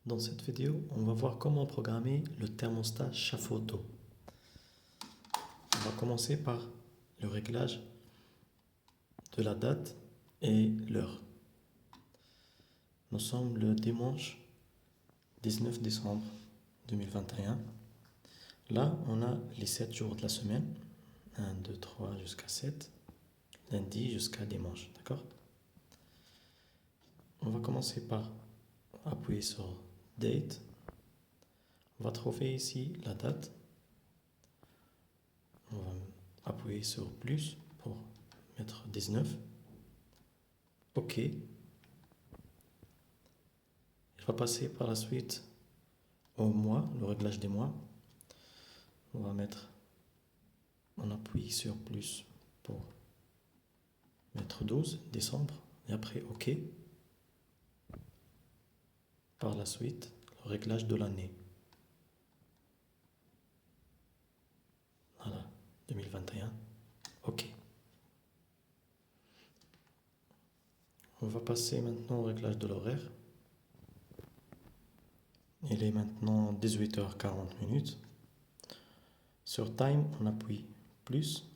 Dans cette vidéo, on va voir comment programmer le thermostat chauffe-eau. On va commencer par le réglage de la date et l'heure. Nous sommes le dimanche 19 décembre 2021. Là, on a les 7 jours de la semaine. 1, 2, 3 jusqu'à 7. Lundi jusqu'à dimanche. D'accord? On va commencer par appuyer sur Date. On va trouver ici la date. On va appuyer sur plus pour mettre 19. OK. Il va passer par la suite au mois, le réglage des mois. On appuie sur plus pour mettre 12 décembre et après OK. Par la suite, le réglage de l'année. Voilà, 2021. OK. On va passer maintenant au réglage de l'horaire. Il est maintenant 18h40. Sur Time, on appuie plus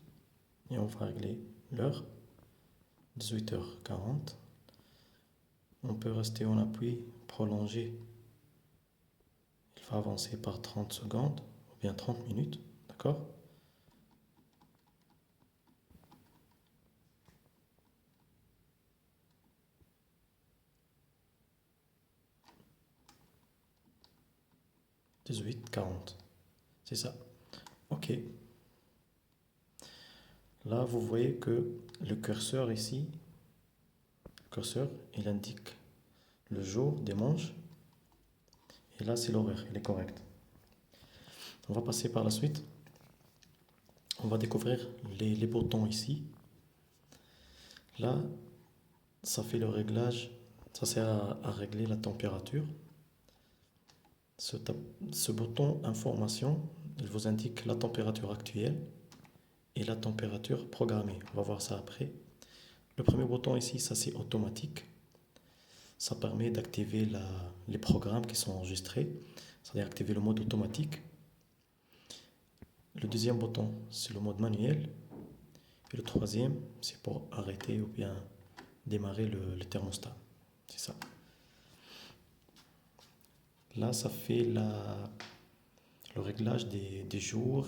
et on va régler l'heure. 18h40. On peut rester en appui, prolonger. Il va avancer par 30 secondes ou bien 30 minutes. D'accord? « 18h40. C'est ça. OK. Là, vous voyez que le curseur ici, il indique le jour, dimanche. Et là, c'est l'horaire, il est correct. On va passer par la suite. On va découvrir les boutons ici. Là, ça fait le réglage, ça sert à régler la température. Ce bouton information, il vous indique la température actuelle et la température programmée. On va voir ça après. Le premier bouton ici, ça c'est automatique. Ça permet d'activer les programmes qui sont enregistrés, c'est-à-dire activer le mode automatique. Le deuxième bouton, c'est le mode manuel. Et le troisième, c'est pour arrêter ou bien démarrer le thermostat. C'est ça. Là, ça fait le réglage des jours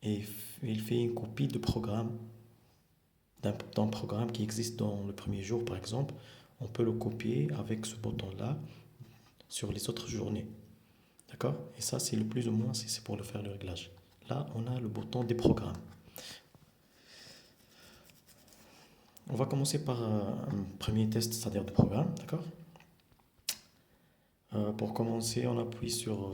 et il fait une copie de programme, d'un programme qui existe dans le premier jour, par exemple. On peut le copier avec ce bouton-là sur les autres journées. D'accord? Et ça, c'est le plus ou moins, c'est pour le faire le réglage. Là, on a le bouton des programmes. On va commencer par un premier test, c'est-à-dire de programme. D'accord? Pour commencer, on appuie sur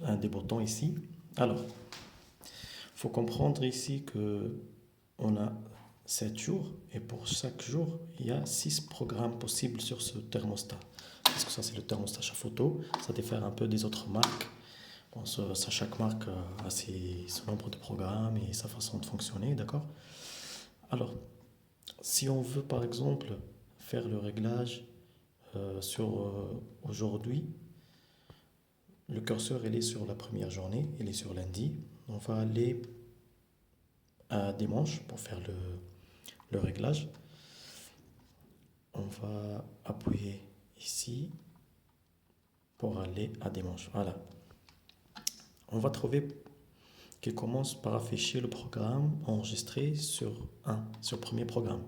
un des boutons ici. Alors, il faut comprendre ici que on a 7 jours et pour chaque jour, il y a 6 programmes possibles sur ce thermostat. Parce que ça, c'est le thermostat chauffe-eau. Ça diffère un peu des autres marques. Bon, chaque marque a son nombre de programmes et sa façon de fonctionner, d'accord? Alors, si on veut par exemple faire le réglage sur aujourd'hui, le curseur il est sur la première journée, il est sur lundi. On va aller à dimanche pour faire le réglage. On va appuyer ici pour aller à dimanche. Voilà. On va trouver qu'il commence par afficher le programme enregistré sur le premier programme.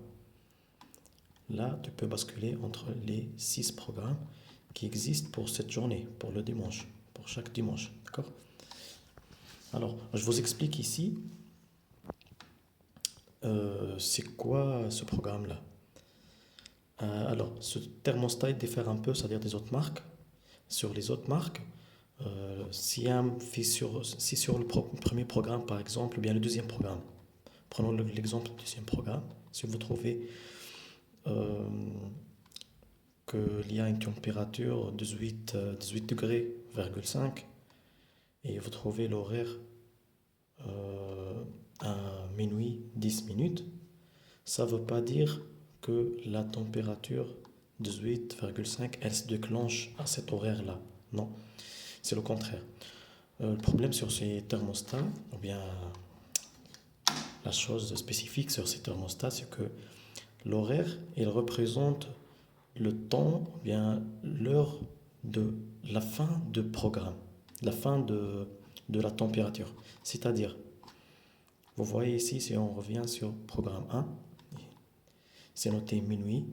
Là, tu peux basculer entre les 6 programmes qui existent pour cette journée, pour le dimanche, pour chaque dimanche. D'accord? Alors, je vous explique ici, c'est quoi ce programme-là? Alors, ce thermostat diffère un peu, c'est-à-dire des autres marques. Sur les autres marques, si sur le premier programme, par exemple, ou bien le deuxième programme, prenons l'exemple du deuxième programme, si vous trouvez qu'il y a une température 18 degrés, 5, et vous trouvez l'horaire à minuit 10 minutes, ça ne veut pas dire que la température 18,5, elle se déclenche à cet horaire-là. Non, c'est le contraire. Le problème sur ces thermostats, ou bien la chose spécifique sur ces thermostats, c'est que l'horaire, il représente le temps, ou bien l'heure de la fin de programme, la fin de la température. C'est-à-dire, vous voyez ici, si on revient sur programme 1, c'est noté minuit,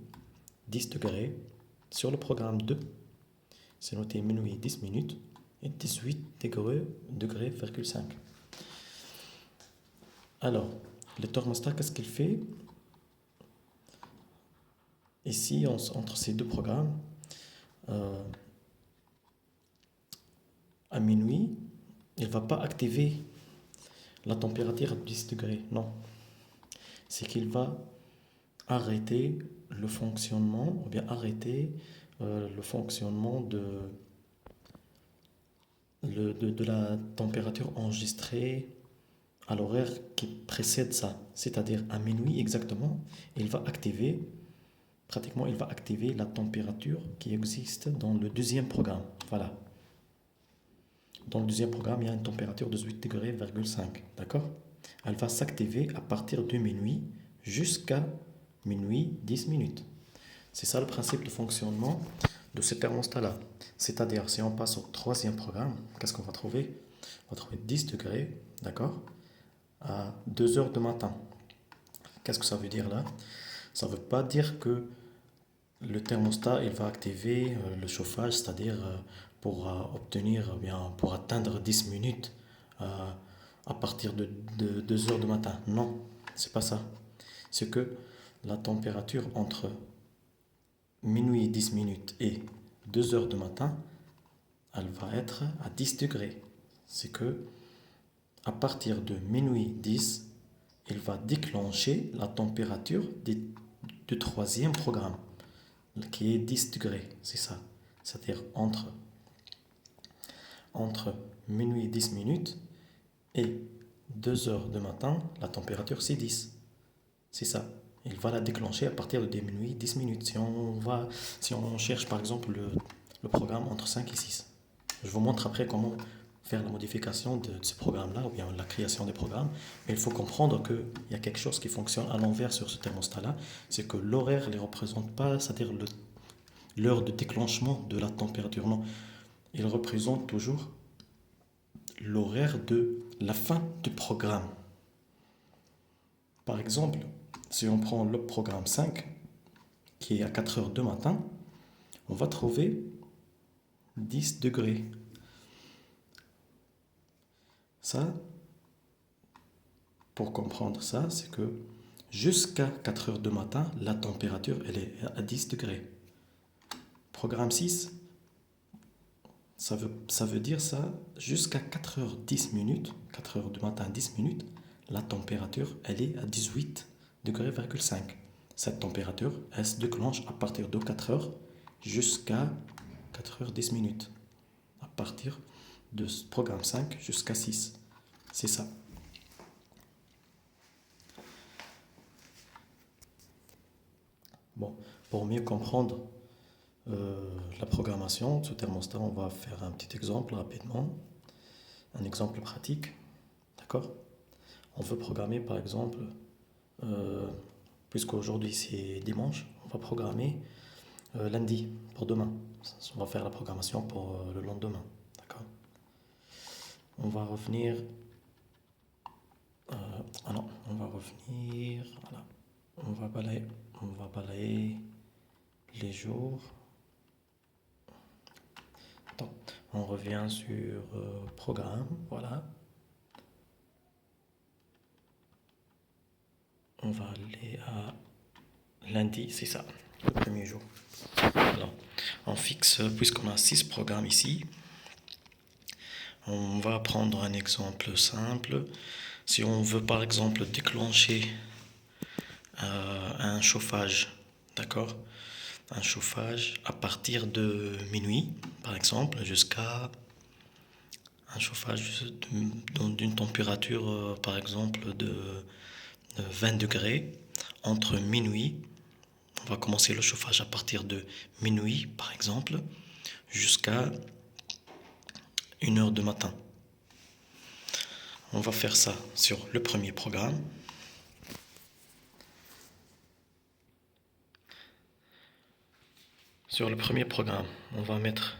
10 degrés. Sur le programme 2, c'est noté minuit, 10 minutes et 18 degrés,5. Alors, le thermostat, qu'est-ce qu'il fait? Ici, entre ces deux programmes, à minuit, il ne va pas activer la température à 10 degrés. Non, c'est qu'il va arrêter le fonctionnement, ou bien arrêter le fonctionnement de la température enregistrée à l'horaire qui précède ça. C'est-à-dire à minuit exactement, il va activer la température qui existe dans le deuxième programme. Voilà. Dans le deuxième programme, il y a une température de 18 degrés,5. D'accord? Elle va s'activer à partir de minuit jusqu'à minuit 10 minutes. C'est ça le principe de fonctionnement de ce thermostat-là. C'est-à-dire, si on passe au troisième programme, qu'est-ce qu'on va trouver? On va trouver 10 degrés, d'accord, à 2 heures du matin. Qu'est-ce que ça veut dire là? Ça ne veut pas dire que le thermostat il va activer le chauffage, c'est-à-dire pour obtenir, bien, pour atteindre 10 minutes à partir de 2 heures du matin. Non, c'est pas ça. C'est que la température entre minuit 10 minutes et 2 heures du matin, elle va être à 10 degrés. C'est que à partir de minuit 10, il va déclencher la température du troisième programme, qui est 10 degrés, c'est ça. C'est-à-dire entre minuit 10 minutes et 2 heures du matin, la température c'est 10. C'est ça. Il va la déclencher à partir de minuit 10 minutes. Si on cherche par exemple le programme entre 5 et 6. Je vous montre après comment faire la modification de ce programme-là, ou bien la création des programmes. Mais il faut comprendre qu'il y a quelque chose qui fonctionne à l'envers sur ce thermostat-là. C'est que l'horaire ne les représente pas, c'est-à-dire l'heure de déclenchement de la température. Non, il représente toujours l'horaire de la fin du programme. Par exemple, si on prend le programme 5, qui est à 4 heures du matin, on va trouver 10 degrés. Ça, pour comprendre ça, c'est que jusqu'à 4 heures du matin, la température elle est à 10 degrés. Programme 6, ça veut dire ça, jusqu'à 4 heures 10 minutes, 4 heures du matin 10 minutes, la température elle est à 18 degrés,5. Cette température, elle se déclenche à partir de 4 heures jusqu'à 4 heures 10 minutes. À partir de ce programme 5 jusqu'à 6. C'est ça. Bon, pour mieux comprendre la programmation de ce thermostat, on va faire un petit exemple rapidement. Un exemple pratique. D'accord? On veut programmer par exemple, puisqu'aujourd'hui c'est dimanche, on va programmer lundi pour demain. On va faire la programmation pour le lendemain. D'accord? On va revenir. On va revenir. Voilà. On va balayer les jours. Attends, on revient sur programme. Voilà. On va aller à lundi, c'est ça, le premier jour. Alors, on fixe, puisqu'on a 6 programmes ici, on va prendre un exemple simple. Si on veut par exemple déclencher un chauffage, d'accord? Un chauffage à partir de minuit, par exemple, jusqu'à un chauffage d'une température, par exemple, de 20 degrés, entre minuit, On va commencer le chauffage à partir de minuit, par exemple, jusqu'à 1h du matin. On va faire ça sur le premier programme. Sur le premier programme, on va mettre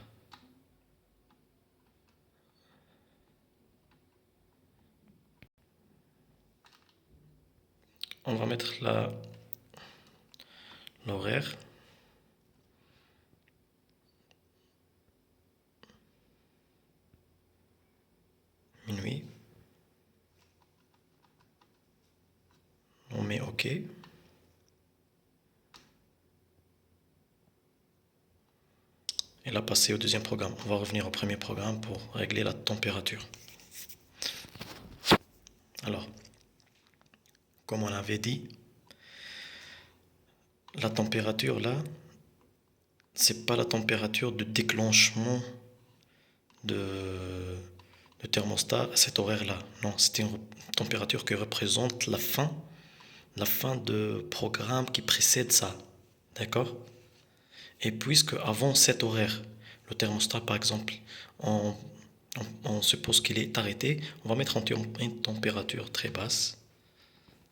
l'horaire. Minuit. On met OK. Et là, passer au deuxième programme. On va revenir au premier programme pour régler la température. Alors, comme on avait dit, la température là, c'est pas la température de déclenchement de thermostat à cet horaire-là. Non, c'est une température qui représente la fin de programme qui précède ça. D'accord? Et puisque avant cet horaire, le thermostat par exemple, on suppose qu'il est arrêté, on va mettre une température très basse.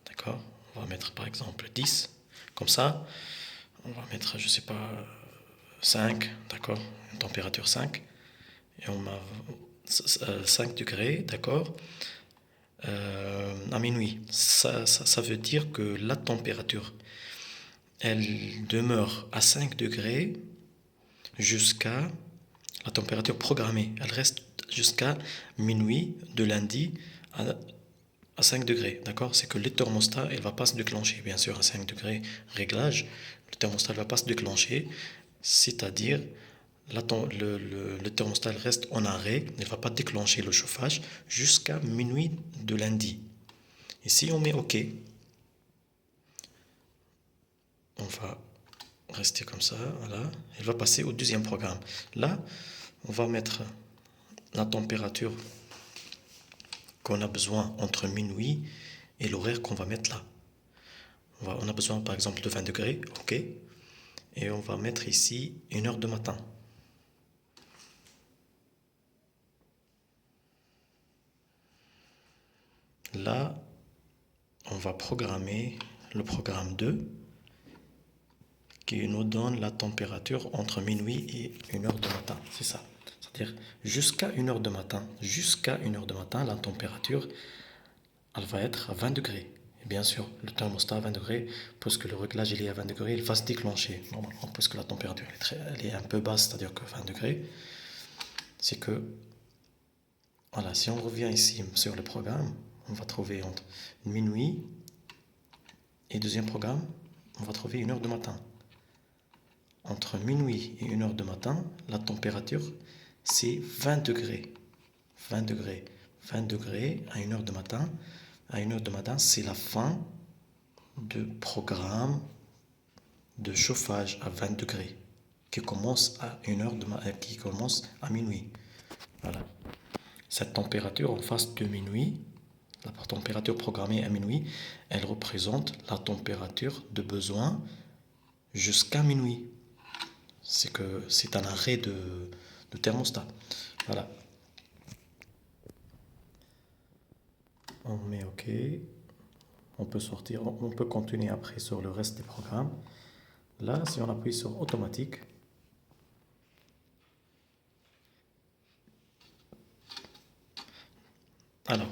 D'accord? On va mettre par exemple 10. Comme ça, on va mettre, je sais pas, 5. D'accord? Une température 5. Et on a 5 degrés, d'accord? À minuit. Ça veut dire que la température, elle demeure à 5 degrés jusqu'à la température programmée. Elle reste jusqu'à minuit de lundi à 5 degrés. D'accord? C'est que le thermostat, elle ne va pas se déclencher. Bien sûr, à 5 degrés réglage, le thermostat ne va pas se déclencher. C'est-à-dire, le thermostat reste en arrêt, il ne va pas déclencher le chauffage jusqu'à minuit de lundi. Et si on met OK, on va rester comme ça, voilà. Il va passer au deuxième programme. Là, on va mettre la température qu'on a besoin entre minuit et l'horaire qu'on va mettre là. On a besoin par exemple de 20 degrés, OK. Et on va mettre ici 1h du matin. Là, on va programmer le programme 2 qui nous donne la température entre minuit et 1h du matin. C'est ça. C'est-à-dire jusqu'à 1h du matin. Jusqu'à 1h du matin, la température, elle va être à 20 degrés. Et bien sûr, le thermostat à 20 degrés, puisque le réglage il est à 20 degrés, il va se déclencher. Normalement, puisque la température elle est un peu basse, c'est-à-dire que 20 degrés, c'est que, voilà, si on revient ici sur le programme, on va trouver entre minuit et deuxième programme, on va trouver 1h du matin. Entre minuit et 1h du matin, la température, c'est 20 degrés. 20 degrés. 20 degrés à 1h du matin. À 1h du matin, c'est la fin de programme de chauffage à 20 degrés qui commence à 1h qui commence à minuit. Voilà. Cette température en face de minuit, la température programmée à minuit, elle représente la température de besoin jusqu'à minuit. C'est que c'est un arrêt de thermostat. Voilà. On met OK. On peut sortir, on peut continuer après sur le reste des programmes. Là, si on appuie sur automatique, alors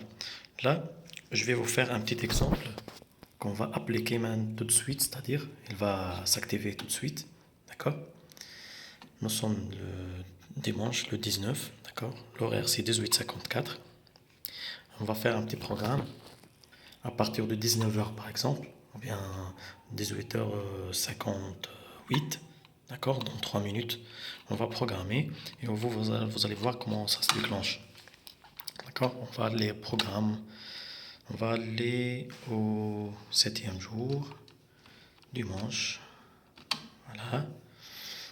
là, je vais vous faire un petit exemple qu'on va appliquer maintenant tout de suite, c'est-à-dire il va s'activer tout de suite, d'accord? Nous sommes le dimanche, le 19, d'accord? L'horaire c'est 18h54. On va faire un petit programme à partir de 19h par exemple, ou bien 18h58, d'accord? Dans 3 minutes, on va programmer et vous allez voir comment ça se déclenche. D'accord? On va aller au programme, on va aller au 7e jour, dimanche. Voilà.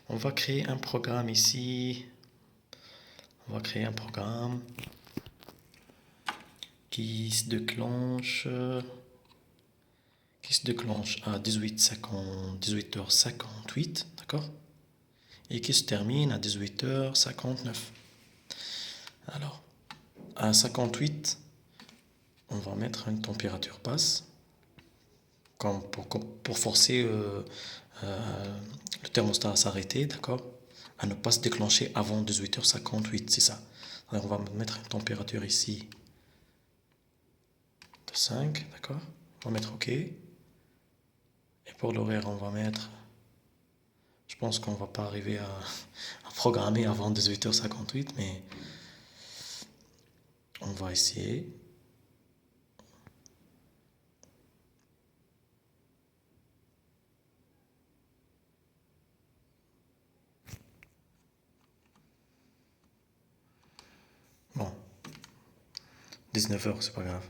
On va créer un programme ici. On va créer un programme qui se déclenche qui se déclenche à 18h58, d'accord? Et qui se termine à 18h59. Alors, à 58, on va mettre une température basse pour forcer le thermostat à s'arrêter, d'accord? À ne pas se déclencher avant 18h58, c'est ça. Alors, on va mettre une température ici de 5, d'accord? On va mettre OK. Et pour l'horaire, on va mettre... Je pense qu'on va pas arriver à programmer avant 18h58, mais on va essayer. Bon, 19h, c'est pas grave.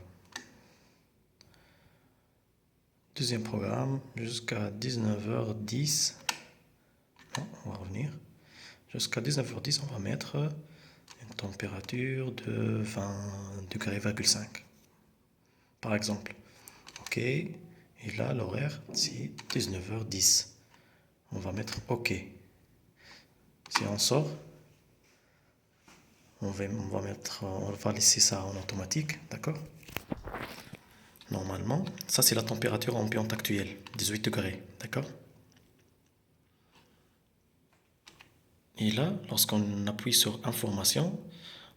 Deuxième programme, jusqu'à 19h10. Non, on va revenir. Jusqu'à 19h10, on va mettre une température de 20 degrés, par exemple. OK. Et là, l'horaire, c'est 19h10. On va mettre OK. Si on sort, on va laisser ça en automatique, d'accord? Normalement, ça c'est la température ambiante actuelle, 18 degrés, d'accord? Et là, lorsqu'on appuie sur Information,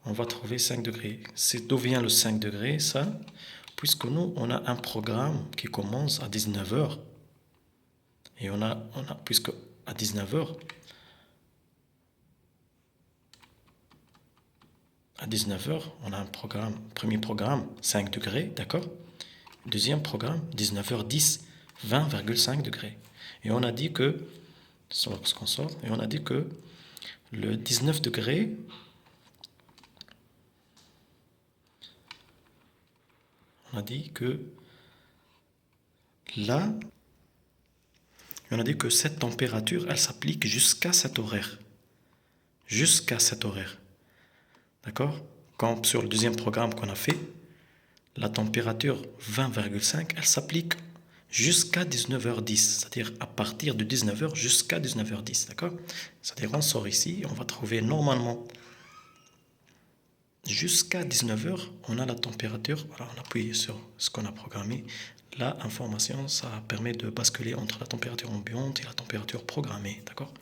on va trouver 5 degrés. C'est d'où vient le 5 degrés, ça? Puisque nous, on a un programme qui commence à 19h. Et puisque à 19h, on a un programme, premier programme, 5 degrés, d'accord? Deuxième programme, 19h10, 20,5 degrés. Et on a dit que, lorsqu'on sort, et on a dit que le 19 degrés, on a dit que là, on a dit que cette température, elle s'applique jusqu'à cet horaire. Jusqu'à cet horaire. D'accord? Comme sur le deuxième programme qu'on a fait, la température 20,5, elle s'applique jusqu'à 19h10, c'est-à-dire à partir de 19h jusqu'à 19h10, d'accord? C'est-à-dire on sort ici, on va trouver normalement jusqu'à 19h, on a la température, voilà, on appuie sur ce qu'on a programmé. La information, ça permet de basculer entre la température ambiante et la température programmée, d'accord?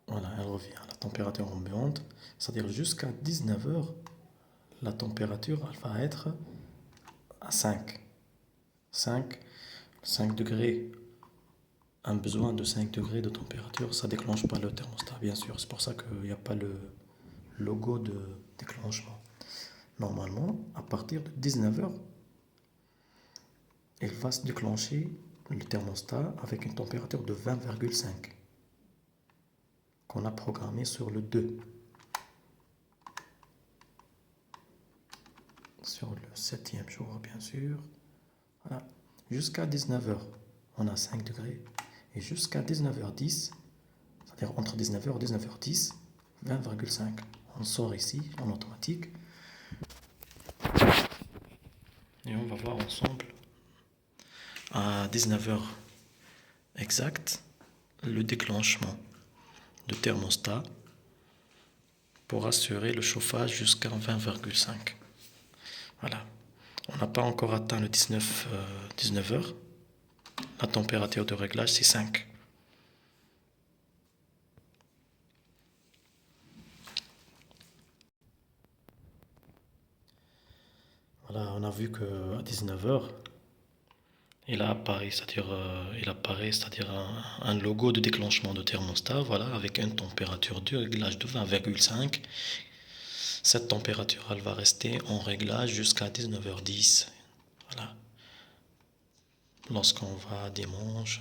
Voilà, elle revient à la température ambiante, c'est-à-dire jusqu'à 19h, la température elle va être à 5. 5 degrés. Un besoin de 5 degrés de température, ça ne déclenche pas le thermostat, bien sûr. C'est pour ça qu'il n'y a pas le logo de déclenchement. Normalement, à partir de 19h, il va se déclencher le thermostat avec une température de 20,5 qu'on a programmé sur le 2. Sur le 7e jour, bien sûr. Voilà. Jusqu'à 19h, on a 5 degrés. Et jusqu'à 19h10, c'est-à-dire entre 19h et 19h10, 20,5. On sort ici en automatique. Et on va voir ensemble à 19h exact le déclenchement de thermostat pour assurer le chauffage jusqu'à 20,5. Voilà. On n'a pas encore atteint le 19h. La température de réglage, c'est 5. Voilà, on a vu qu'à 19h, il apparaît, c'est-à-dire un logo de déclenchement de thermostat, voilà, avec une température de réglage de 20,5. Cette température, elle va rester en réglage jusqu'à 19h10. Voilà. Lorsqu'on va à dimanche,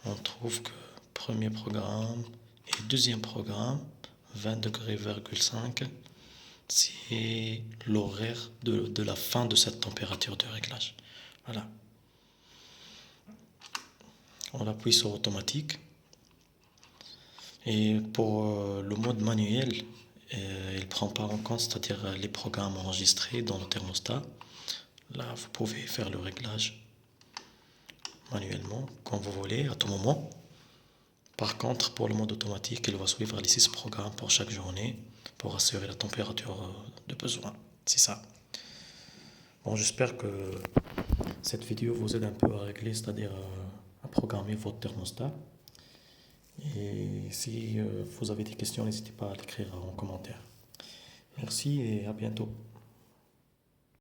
on trouve que premier programme et deuxième programme, 20 degrés, c'est l'horaire de la fin de cette température de réglage. Voilà. On appuie sur automatique. Et pour le mode manuel, il ne prend pas en compte, c'est-à-dire les programmes enregistrés dans le thermostat. Là, vous pouvez faire le réglage manuellement, quand vous voulez, à tout moment. Par contre, pour le mode automatique, il va suivre les 6 programmes pour chaque journée pour assurer la température de besoin. C'est ça. Bon, j'espère que cette vidéo vous aide un peu à régler, c'est-à-dire à programmer votre thermostat. Et si vous avez des questions, n'hésitez pas à l'écrire en commentaire. Merci et à bientôt.